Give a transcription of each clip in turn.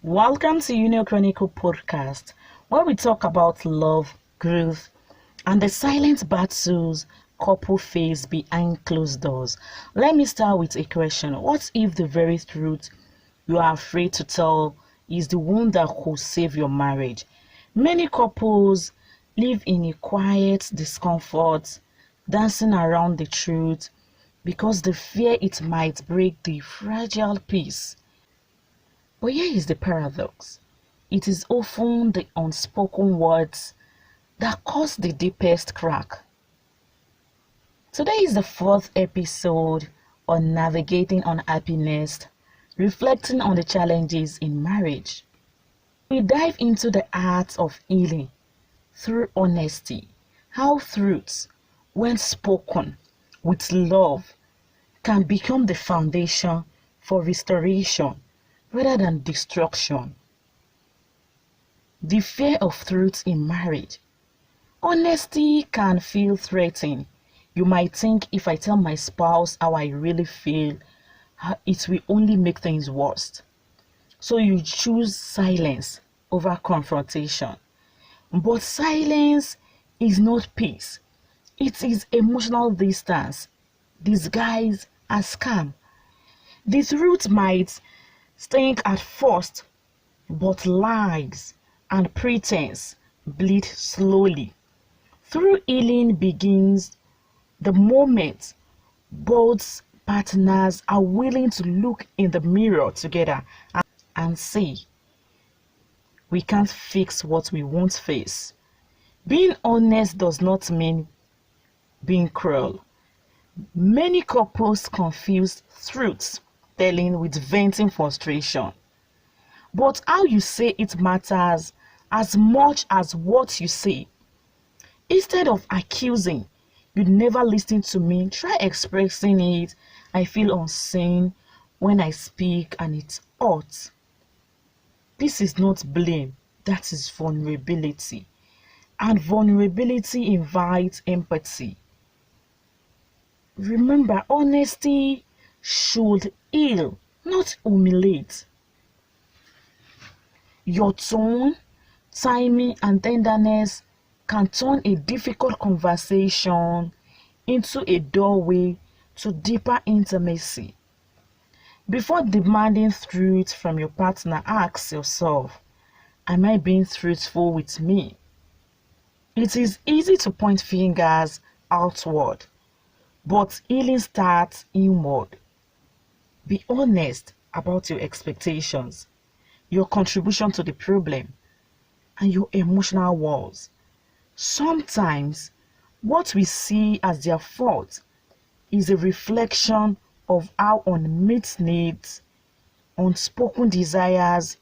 Welcome to Chronicle podcast, where we talk about love, growth, and the silent battles couple face behind closed doors. Let me start with a question. What if the very truth you are afraid to tell is the one that could save your marriage? Many couples live in a quiet discomfort, dancing around the truth because they fear it might break the fragile peace. But here is the paradox. It is often the unspoken words that cause the deepest crack. Today is the fourth episode on navigating unhappiness, reflecting on the challenges in marriage. We dive into the art of healing through honesty, how truths, when spoken with love, can become the foundation for restoration rather than destruction. The fear of truth in marriage. Honesty can feel threatening. You might think, if I tell my spouse how I really feel, it will only make things worse. So you choose silence over confrontation. But silence is not peace. It is emotional distance disguised as calm. The truth might stink at first, but lies and pretense bleed slowly. True healing begins the moment both partners are willing to look in the mirror together and say, we can't fix what we won't face. Being honest does not mean being cruel. Many couples confuse truth telling with venting frustration. But how you say it matters as much as what you say. Instead of accusing, you never listen to me, try expressing it. I feel unseen when I speak and it's hurt. This is not blame, that is vulnerability. And vulnerability invites empathy. Remember, honesty should heal, not humiliate. Your tone, timing, and tenderness can turn a difficult conversation into a doorway to deeper intimacy. Before demanding truth from your partner, ask yourself, am I being truthful with me? It is easy to point fingers outward, but healing starts inward. Be honest about your expectations, your contribution to the problem, and your emotional walls. Sometimes, what we see as their fault is a reflection of our unmet needs, unspoken desires,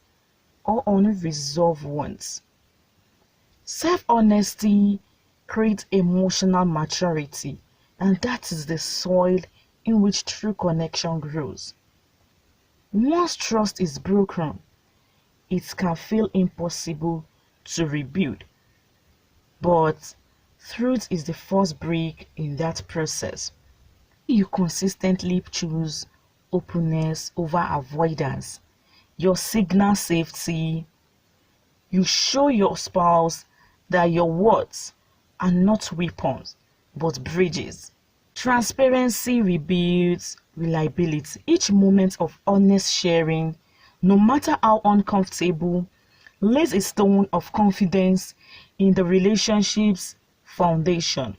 or unresolved wants. Self-honesty creates emotional maturity, and that is the soil in which true connection grows. Once trust is broken, it can feel impossible to rebuild. But truth is the first brick in that process. You consistently choose openness over avoidance. Your signal safety. You show your spouse that your words are not weapons, but bridges. Transparency rebuilds reliability. Each moment of honest sharing, no matter how uncomfortable, lays a stone of confidence in the relationship's foundation.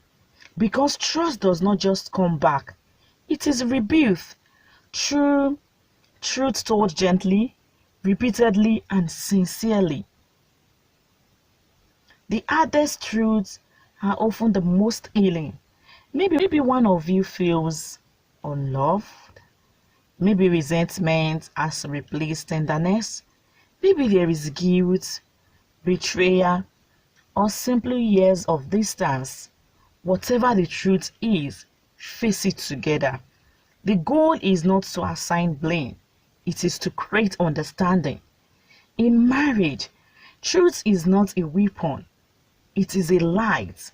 Because trust does not just come back, it is rebuilt through truth told gently, repeatedly, and sincerely. The hardest truths are often the most healing. Maybe one of you feels unloved. Maybe resentment has replaced tenderness. Maybe there is guilt, betrayal, or simply years of distance. Whatever the truth is, face it together. The goal is not to assign blame, it is to create understanding. In marriage, truth is not a weapon, it is a light.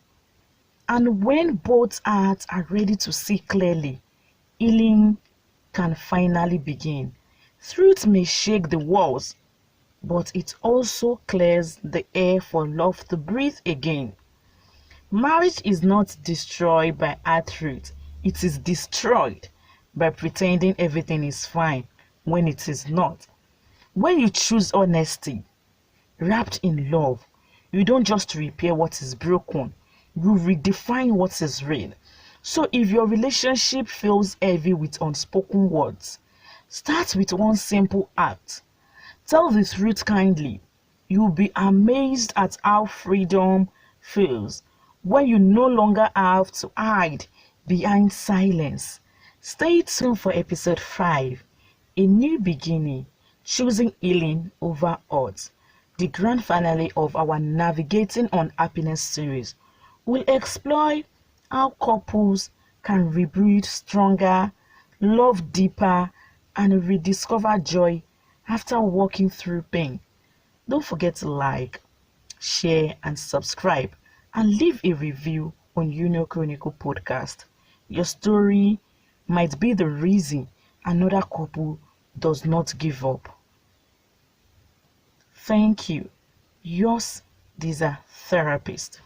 And when both hearts are ready to see clearly, healing can finally begin. Truth may shake the walls, but it also clears the air for love to breathe again. Marriage is not destroyed by truth, it is destroyed by pretending everything is fine when it is not. When you choose honesty, wrapped in love, you don't just repair what is broken, you redefine what is real. So if your relationship feels heavy with unspoken words, start with one simple act. Tell the truth kindly. You'll be amazed at how freedom feels when you no longer have to hide behind silence. Stay tuned for episode 5, A New Beginning, Choosing Healing Over Odds, the grand finale of our Navigating Unhappiness series. We'll explore how couples can rebuild stronger, love deeper, and rediscover joy after walking through pain. Don't forget to like, share, and subscribe, and leave a review on Chronicle Podcast. Your story might be the reason another couple does not give up. Thank you. Yours, Disa Therapist.